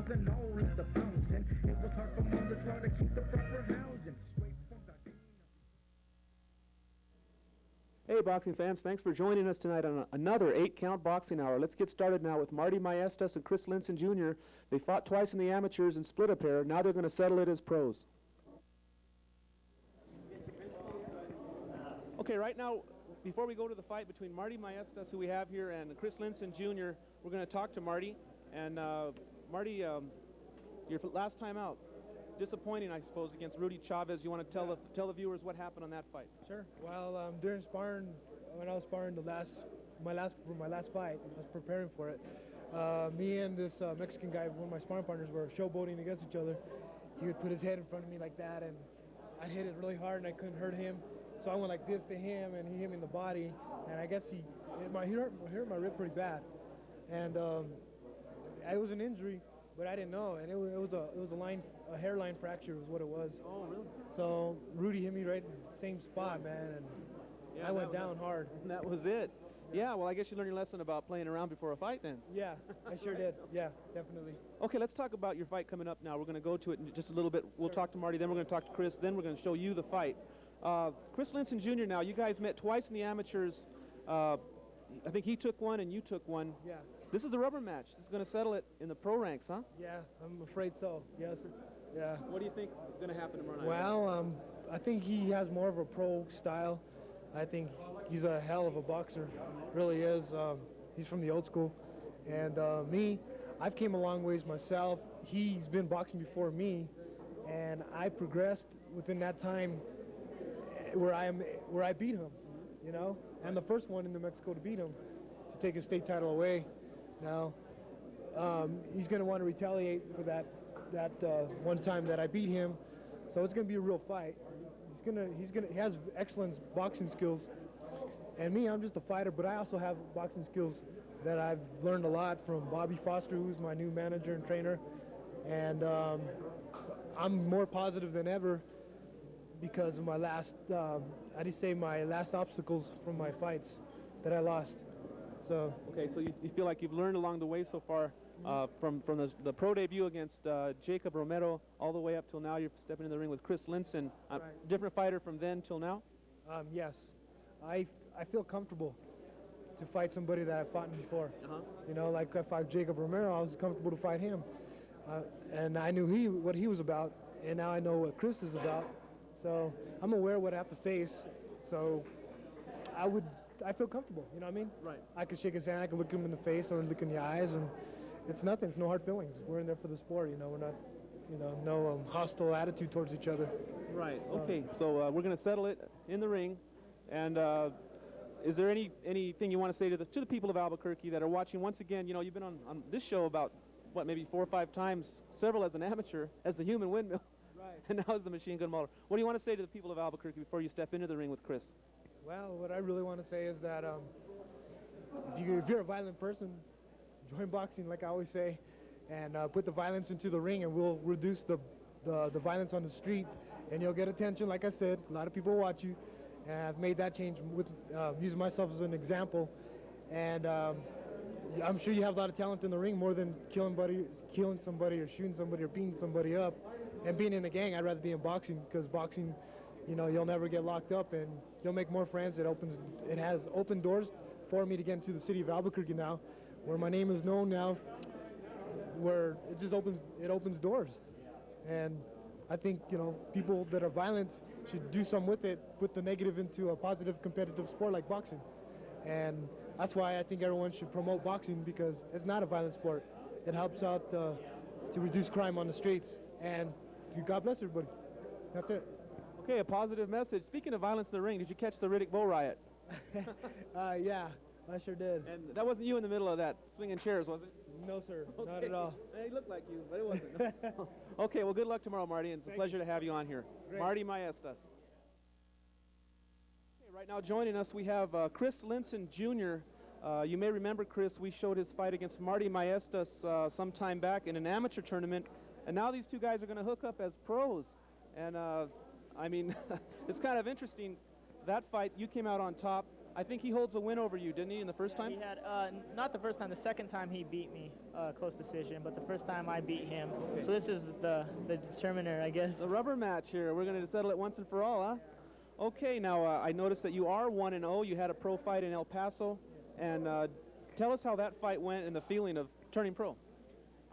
nothing, all at the bouncing. It was hard for mom to try to keep the proper housing. Straight from the Hey, boxing fans, thanks for joining us tonight on another 8-count boxing hour. Let's get started now with Marty Maestas and Chris Linson Jr. They fought twice in the amateurs and split a pair. Now they're going to settle it as pros. Okay, right now, before we go to the fight between Marty Maestas, who we have here, and Chris Linson Jr., we're going to talk to Marty. And Marty, your last time out, disappointing, I suppose, against Rudy Chavez. You want to tell the viewers what happened on that fight? Sure. Well, during sparring, when I was sparring my last fight, I was preparing for it. Me and this Mexican guy, one of my sparring partners, were showboating against each other. He would put his head in front of me like that, and I'd hit it really hard, and I couldn't hurt him. So I went like this to him, and he hit me in the body, and I guess he hurt my rib pretty bad, and it was an injury, but I didn't know, and it was a hairline fracture was what it was. Oh, really? So Rudy hit me right in the same spot, man, and yeah, I went down hard. And that was it. Yeah, well, I guess you learned your lesson about playing around before a fight then. Yeah, I sure did. Yeah, definitely. Okay, let's talk about your fight coming up now. We're going to go to it in just a little bit. We'll talk to Marty, then we're going to talk to Chris, then we're going to show you the fight. Chris Linson Jr. now, you guys met twice in the amateurs. I think he took one and you took one. Yeah. This is a rubber match. This is going to settle it in the pro ranks, huh? Yeah, I'm afraid so. Yes. Yeah. What do you think is going to happen tomorrow night? Well, I think he has more of a pro style. I think he's a hell of a boxer, really is. He's from the old school. And me, I've came a long ways myself. He's been boxing before me, and I progressed within that time where I beat him, you know. I'm the first one in New Mexico to beat him, to take his state title away. Now, he's going to want to retaliate for that one time that I beat him, so it's going to be a real fight. He has excellent boxing skills, and me, I'm just a fighter, but I also have boxing skills that I've learned a lot from Bobby Foster, who's my new manager and trainer, and I'm more positive than ever because of my last, my last obstacles from my fights that I lost. So okay, so you feel like you've learned along the way so far, from the pro debut against Jacob Romero all the way up till now. You're stepping in the ring with Chris Linson. Right. Different fighter from then till now? Yes. I feel comfortable to fight somebody that I've fought before. You know, like I fought Jacob Romero, I was comfortable to fight him. And I knew what he was about, and now I know what Chris is about. So I'm aware of what I have to face. So I feel comfortable, you know what I mean? Right. I can shake his hand, I can look him in the face or look in the eyes, and it's nothing. It's no hard feelings. We're in there for the sport, you know. We're not, you know, no hostile attitude towards each other. Right. Okay. So we're going to settle it in the ring. And is there anything you want to say to the people of Albuquerque that are watching? Once again, you know, you've been on this show about maybe 4 or 5 times, several as an amateur, as the human windmill, right, and now as the machine gun mauler. What do you want to say to the people of Albuquerque before you step into the ring with Chris? Well, what I really want to say is that if you're a violent person, join boxing, like I always say, and put the violence into the ring, and we'll reduce the violence on the street, and you'll get attention. Like I said, a lot of people watch you, and I've made that change with using myself as an example. And I'm sure you have a lot of talent in the ring, more than killing somebody or shooting somebody or beating somebody up. And being in a gang, I'd rather be in boxing, because boxing, you know, you'll never get locked up, and you'll make more friends. It has opened doors for me to get into the city of Albuquerque now, where my name is known now, where it just opens doors. And I think, you know, people that are violent should do something with it, put the negative into a positive competitive sport like boxing. And that's why I think everyone should promote boxing, because it's not a violent sport. It helps out to reduce crime on the streets. And God bless everybody. That's it. Okay, a positive message. Speaking of violence in the ring, did you catch the Riddick Bow riot? Yeah, I sure did. And that wasn't you in the middle of that, swinging chairs, was it? No, sir. Okay. Not at all. He looked like you, but it wasn't. Okay, well, good luck tomorrow, Marty, and it's a pleasure to have you on here. Great. Marty Maestas. Okay, right now joining us, we have Chris Linson Jr. You may remember, Chris, we showed his fight against Marty Maestas some time back in an amateur tournament, and now these two guys are going to hook up as pros. And I mean, it's kind of interesting. That fight, you came out on top. I think he holds a win over you, didn't he, in the first time? He had, not the first time, the second time he beat me, close decision, but the first time I beat him. Okay. So this is the determiner, I guess. The rubber match here. We're going to settle it once and for all, huh? Okay, now I noticed that you are 1-0. You had a pro fight in El Paso. And tell us how that fight went and the feeling of turning pro.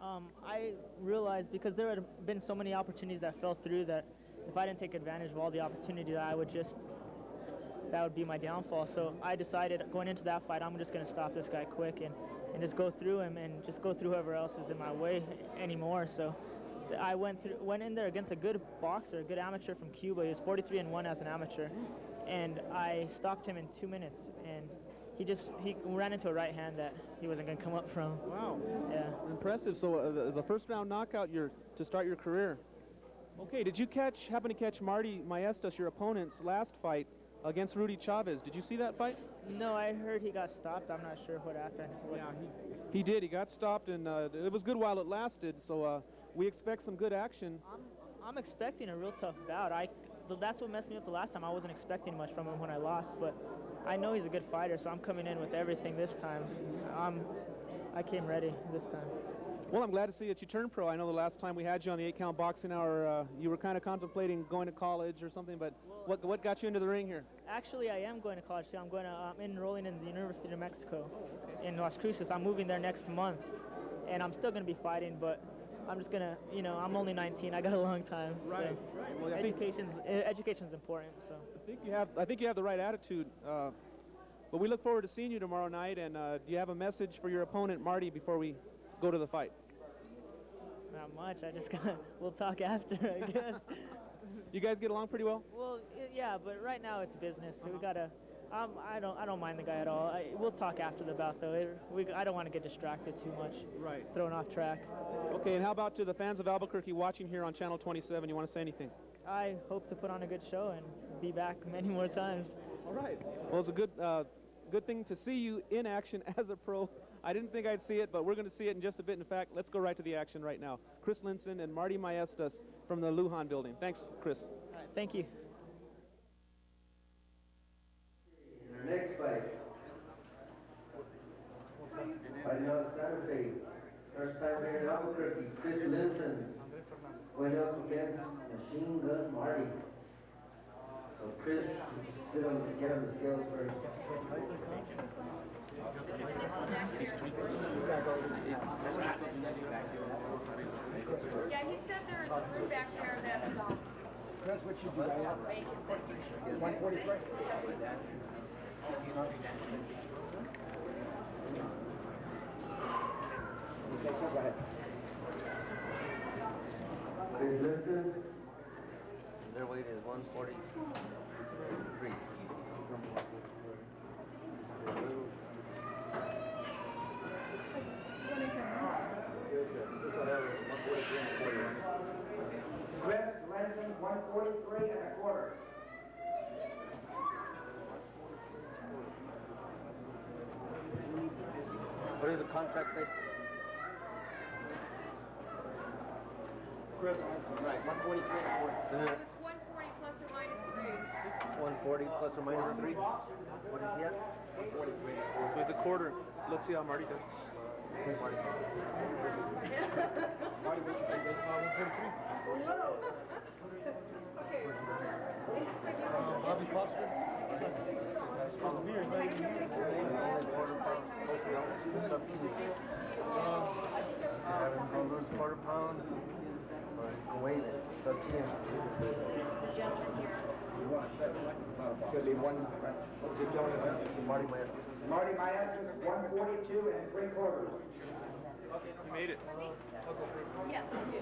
I realized because there had been so many opportunities that fell through that if I didn't take advantage of all the opportunities, that would be my downfall. So I decided going into that fight, I'm just going to stop this guy quick and just go through him and just go through whoever else is in my way anymore. So I went in there against a good boxer, a good amateur from Cuba. He was 43-1 as an amateur, and I stopped him in 2 minutes. And he ran into a right hand that he wasn't going to come up from. Wow. Yeah. Impressive. So the first round knockout to start your career. Okay, did you happen to catch Marty Maestas, your opponent's last fight against Rudy Chavez? Did you see that fight? No, I heard he got stopped. I'm not sure what happened. Yeah, he did. He got stopped, and it was good while it lasted. So we expect some good action. I'm expecting a real tough bout. That's what messed me up the last time. I wasn't expecting much from him when I lost, but I know he's a good fighter, so I'm coming in with everything this time. So I came ready this time. Well, I'm glad to see that you turned pro. I know the last time we had you on the 8-Count Boxing Hour, you were kind of contemplating going to college or something, but what got you into the ring here? Actually, I am going to college too. I'm enrolling in the University of Mexico in Las Cruces. I'm moving there next month, and I'm still going to be fighting, but I'm just going to, I'm only 19. I got a long time. Right, so right. Well, education's important. So I think you have the right attitude. But we look forward to seeing you tomorrow night, and do you have a message for your opponent, Marty, before we go to the fight? Not much. We'll talk after, I guess. You guys get along pretty well? Well, yeah, but right now it's business. So we gotta. I don't mind the guy at all. We'll talk after the bout, though. I don't want to get distracted too much. Right. Thrown off track. Okay, and how about to the fans of Albuquerque watching here on Channel 27? You want to say anything? I hope to put on a good show and be back many more times. All right. Well, it's a good thing to see you in action as a pro. I didn't think I'd see it, but we're going to see it in just a bit. In fact, let's go right to the action right now. Chris Linson and Marty Maestas from the Lujan building. Thanks, Chris. All right, thank you. Our next fight. Fighting out of Santa Fe. First time here in Albuquerque, Chris Linson going up against Machine Gun Marty. So Chris, get on the scales first. Yeah, he said there's a room back there that's Chris, what you do right now? vacant. 143? Okay, so go ahead. Chris Linson. Their weight is 143. Chris Linson, 143 and a quarter. What does the contract say? Chris Linson, right, 143 and a quarter. It was 140 plus or minus 3. 140 plus or minus 3. What is he at? 143. So it's a quarter. Let's see how Marty does. Marty, what you think? 143. Bobby Foster. That's supposed to be here. He's not even here. Quarter pound. Wait, it's up to you. This is the gentleman here. Could be one. Marty Maestas. Marty Maestas, 142 and 3 quarters. You made it. Yes, I do.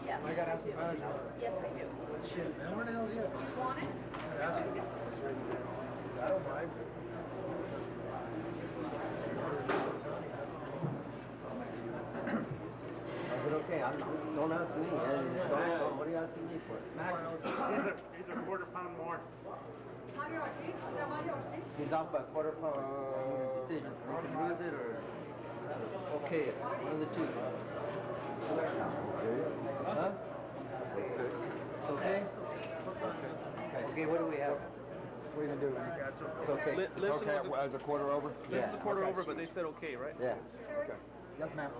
Yes. I gotta ask the manager. Yes, I do. Shit, man, where the hell's he at? You want it? Ask him. I don't mind. Is it okay? Don't ask me. What are you asking me for? These are quarter pound more. He's off by a quarter pound. Decision. You can lose it or okay it. One of the two. Huh? It's okay? Okay, what do we have? What are you gonna do? It's okay. Linson Okay, was as a quarter over? This is a quarter over, but they said okay, right? Yeah. Okay. Yes, ma'am.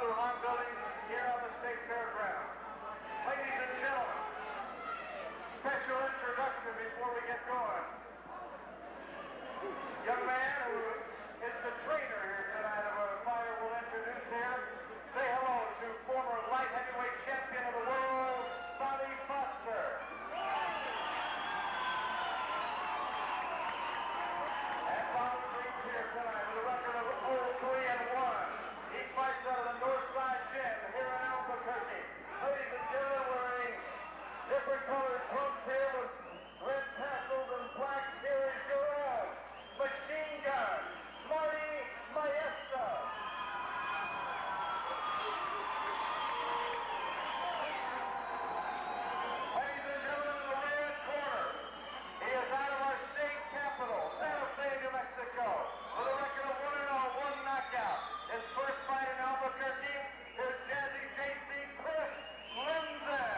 Lujan Pavilion here on the State Fairgrounds. Ladies and gentlemen, special introduction before we get going. Young man who is the trainer here tonight of our fighter will introduce here. Say hello to former light heavyweight champion of the world, Marty Maestas. And Bob Green here tonight with a record of 0-3-1. He fights out of the North Side Gym here in Albuquerque. Ladies and gentlemen, wearing different colored trunks here with red tassels and black. Here is your own machine gun, Marty Maestas. Ladies and gentlemen, in the red corner, he is out of our state capital, Santa Fe, New Mexico, with a record of 1-0, 1 knockout. His first fight in Albuquerque, here's Jazzy JC Chris Linson.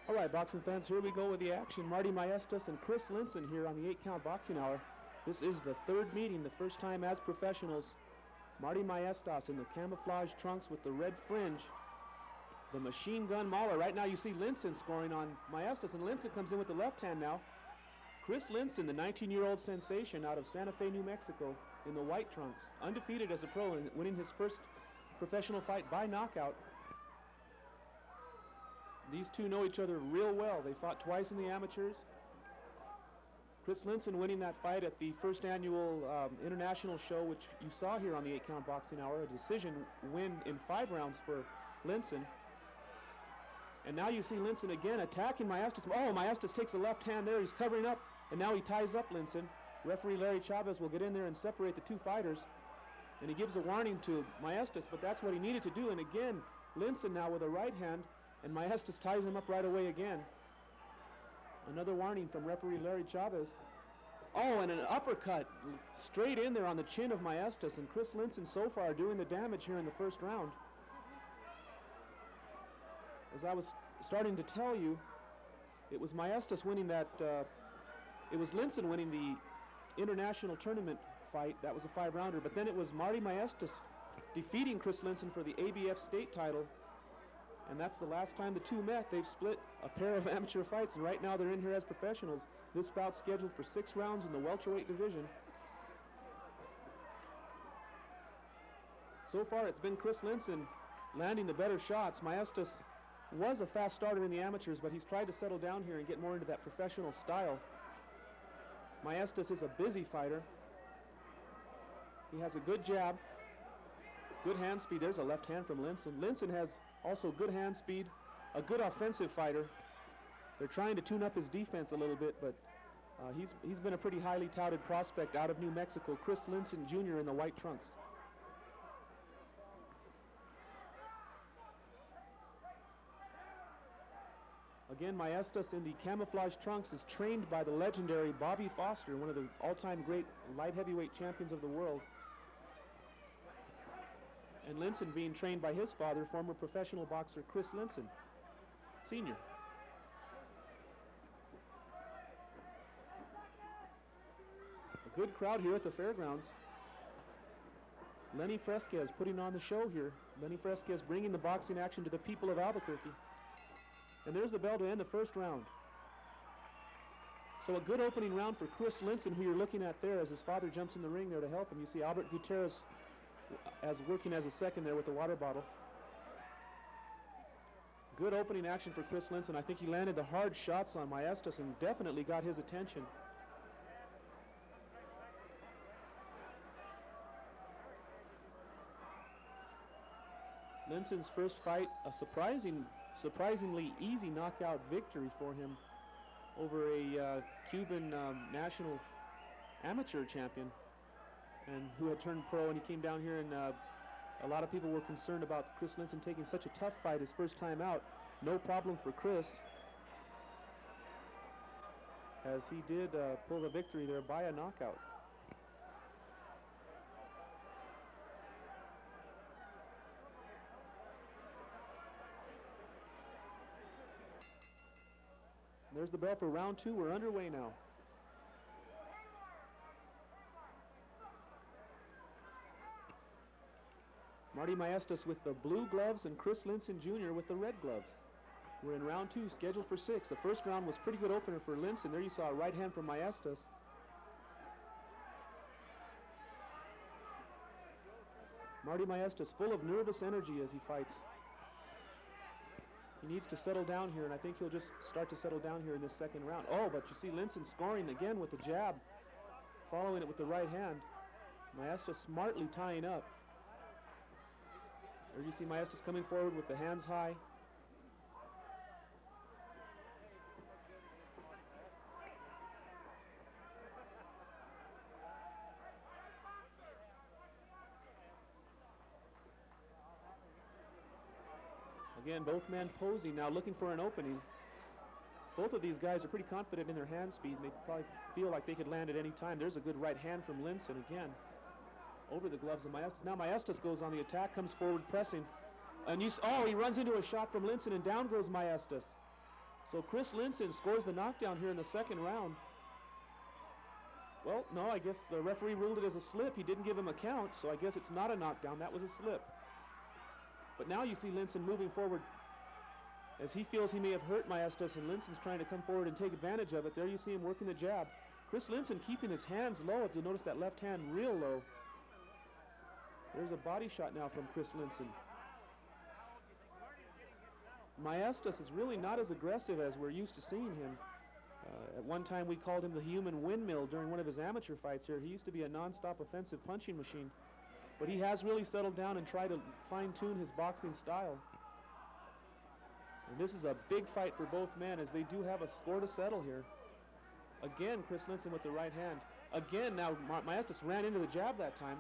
All right, boxing fans, here we go with the action. Marty Maestas and Chris Linson here on the 8-count boxing hour. This is the third meeting, the first time as professionals. Marty Maestas in the camouflage trunks with the red fringe. The machine gun mauler. Right now you see Linson scoring on Maestas, and Linson comes in with the left hand now. Chris Linson, the 19-year-old sensation out of Santa Fe, New Mexico, in the white trunks. Undefeated as a pro and winning his first professional fight by knockout. These two know each other real well. They fought twice in the amateurs. Chris Linson winning that fight at the first annual international show, which you saw here on the 8-count boxing hour, a decision win in 5 rounds for Linson. And now you see Linson again attacking Maestas. Oh, Maestas takes the left hand there. He's covering up, and now he ties up Linson. Referee Larry Chavez will get in there and separate the two fighters. And he gives a warning to Maestas, but that's what he needed to do. And again, Linson now with a right hand, and Maestas ties him up right away again. Another warning from referee Larry Chavez. Oh, and an uppercut straight in there on the chin of Maestas, and Chris Linson so far doing the damage here in the first round. As I was starting to tell you, it was Maestas winning that, it was Linson winning the international tournament fight. That was a 5-rounder, but then it was Marty Maestas defeating Chris Linson for the ABF state title. And that's the last time the two met. They've split a pair of amateur fights, and right now they're in here as professionals. This bout's scheduled for 6 rounds in the welterweight division. So far, it's been Chris Linson landing the better shots. Maestas was a fast starter in the amateurs, but he's tried to settle down here and get more into that professional style. Maestas is a busy fighter. He has a good jab, good hand speed. There's a left hand from Linson. Linson has also good hand speed, a good offensive fighter. They're trying to tune up his defense a little bit, but he's been a pretty highly touted prospect out of New Mexico. Chris Linson Jr. in the white trunks. Again, Maestas in the camouflage trunks is trained by the legendary Bobby Foster, one of the all-time great light heavyweight champions of the world. And Linson being trained by his father, former professional boxer Chris Linson, Sr. A good crowd here at the fairgrounds. Lenny Fresquez putting on the show here. Lenny Fresquez bringing the boxing action to the people of Albuquerque. And there's the bell to end the first round. So a good opening round for Chris Linson, who you're looking at there as his father jumps in the ring there to help him. You see Albert Gutierrez as working as a second there with the water bottle. Good opening action for Chris Linson. I think he landed the hard shots on Maestas and definitely got his attention. Linson's first fight, a surprisingly easy knockout victory for him over a Cuban national amateur champion, and who had turned pro, and he came down here, and a lot of people were concerned about Chris Linson taking such a tough fight his first time out. No problem for Chris, as he did pull the victory there by a knockout. There's the bell for round two. We're underway now. Marty Maestas with the blue gloves and Chris Linson Jr. with the red gloves. We're in round two, scheduled for 6. The first round was pretty good opener for Linson. There you saw a right hand from Maestas. Marty Maestas full of nervous energy as he fights. He needs to settle down here, and I think he'll just start to settle down here in this second round. Oh, but you see Linson scoring again with the jab, following it with the right hand. Maestas smartly tying up. There you see Maestas coming forward with the hands high. Again, both men posing now, looking for an opening. Both of these guys are pretty confident in their hand speed, and they probably feel like they could land at any time. There's a good right hand from Linson again, over the gloves of Maestas. Now Maestas goes on the attack, comes forward pressing. And he runs into a shot from Linson, and down goes Maestas. So Chris Linson scores the knockdown here in the second round. Well, no, I guess the referee ruled it as a slip. He didn't give him a count, so I guess it's not a knockdown. That was a slip. But now you see Linson moving forward as he feels he may have hurt Maestas, and Linson's trying to come forward and take advantage of it. There you see him working the jab. Chris Linson keeping his hands low. If you'll notice that left hand real low. There's a body shot now from Chris Linson. Maestas is really not as aggressive as we're used to seeing him. At one time we called him the human windmill during one of his amateur fights here. He used to be a non-stop offensive punching machine. But he has really settled down and tried to fine-tune his boxing style. And this is a big fight for both men, as they do have a score to settle here. Again, Chris Linson with the right hand. Again, now Maestas ran into the jab that time.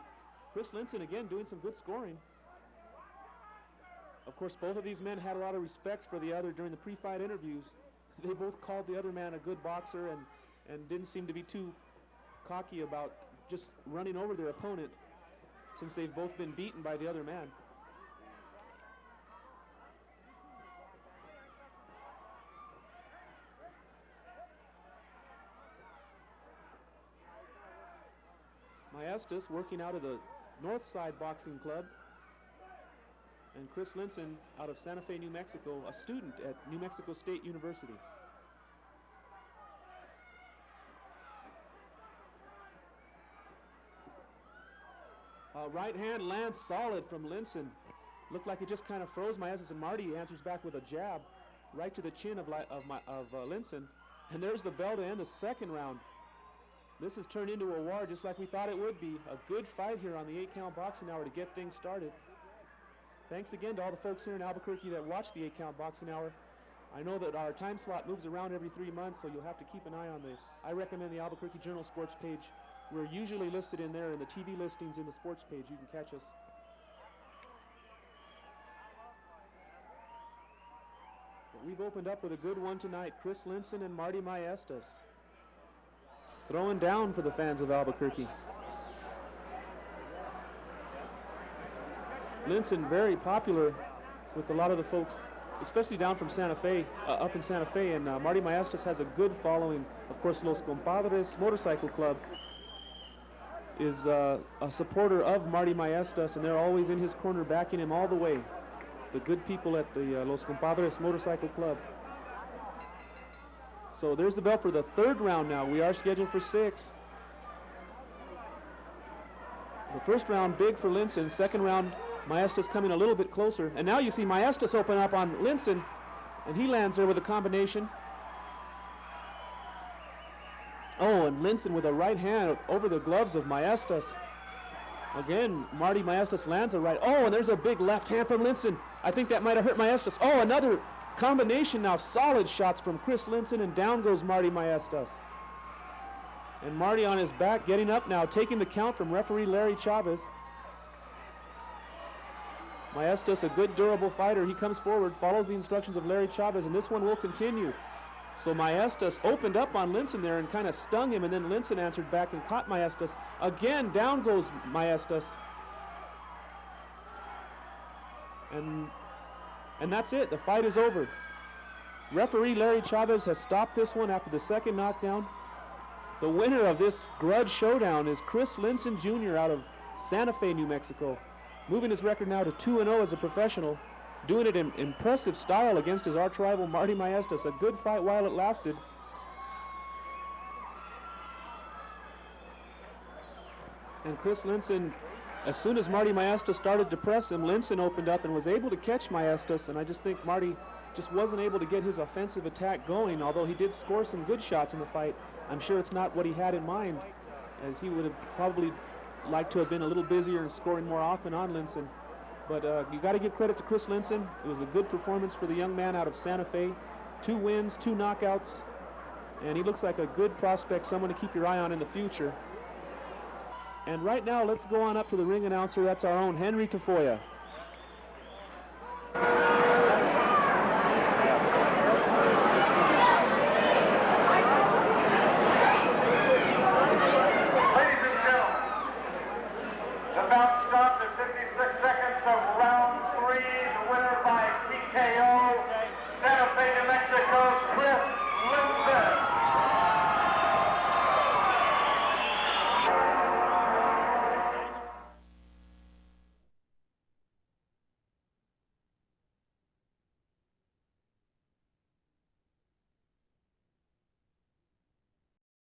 Chris Linson again doing some good scoring. Of course, both of these men had a lot of respect for the other during the pre-fight interviews. They both called the other man a good boxer and didn't seem to be too cocky about just running over their opponent, since they've both been beaten by the other man. Maestas working out of the North Side Boxing Club, and Chris Linson out of Santa Fe, New Mexico, a student at New Mexico State University. Right hand lands solid from Linson. Looked like it just kind of froze Maestas, and Marty answers back with a jab right to the chin of Linson. And there's the bell to end the second round. This has turned into a war just like we thought it would be. A good fight here on the 8-count boxing hour to get things started. Thanks again to all the folks here in Albuquerque that watch the 8-count boxing hour. I know that our time slot moves around every 3 months, so you'll have to keep an eye on I recommend the Albuquerque Journal Sports page. We're usually listed in there in the TV listings in the sports page. You can catch us. But we've opened up with a good one tonight. Chris Linson and Marty Maestas. Throwing down for the fans of Albuquerque. Linson very popular with a lot of the folks, especially down from Santa Fe, up in Santa Fe, and Marty Maestas has a good following. Of course, Los Compadres Motorcycle Club is a supporter of Marty Maestas, and they're always in his corner backing him all the way. The good people at the Los Compadres Motorcycle Club. So there's the bell for the third round now. We are scheduled for 6. The first round big for Linson. Second round, Maestas coming a little bit closer. And now you see Maestas open up on Linson, and he lands there with a combination. Oh, and Linson with a right hand over the gloves of Maestas. Again, Marty Maestas lands a right. Oh, and there's a big left hand from Linson. I think that might have hurt Maestas. Oh, another combination now. Solid shots from Chris Linson, and down goes Marty Maestas. And Marty on his back, getting up now, taking the count from referee Larry Chavez. Maestas, a good durable fighter. He comes forward, follows the instructions of Larry Chavez, and this one will continue. So Maestas opened up on Linson there and kind of stung him, and then Linson answered back and caught Maestas. Again, down goes Maestas. And that's it. The fight is over. Referee Larry Chavez has stopped this one after the second knockdown. The winner of this grudge showdown is Chris Linson Jr. out of Santa Fe, New Mexico, moving his record now to 2-0 as a professional, doing it in impressive style against his arch rival Marty Maestas. A good fight while it lasted. And Chris Linson, as soon as Marty Maestas started to press him, Linson opened up and was able to catch Maestas, and I just think Marty just wasn't able to get his offensive attack going, although he did score some good shots in the fight. I'm sure it's not what he had in mind, as he would have probably liked to have been a little busier and scoring more often on Linson. But you got to give credit to Chris Linson. It was a good performance for the young man out of Santa Fe. 2 wins, 2 knockouts, and he looks like a good prospect, someone to keep your eye on in the future. And right now, let's go on up to the ring announcer. That's our own Henry Tafoya.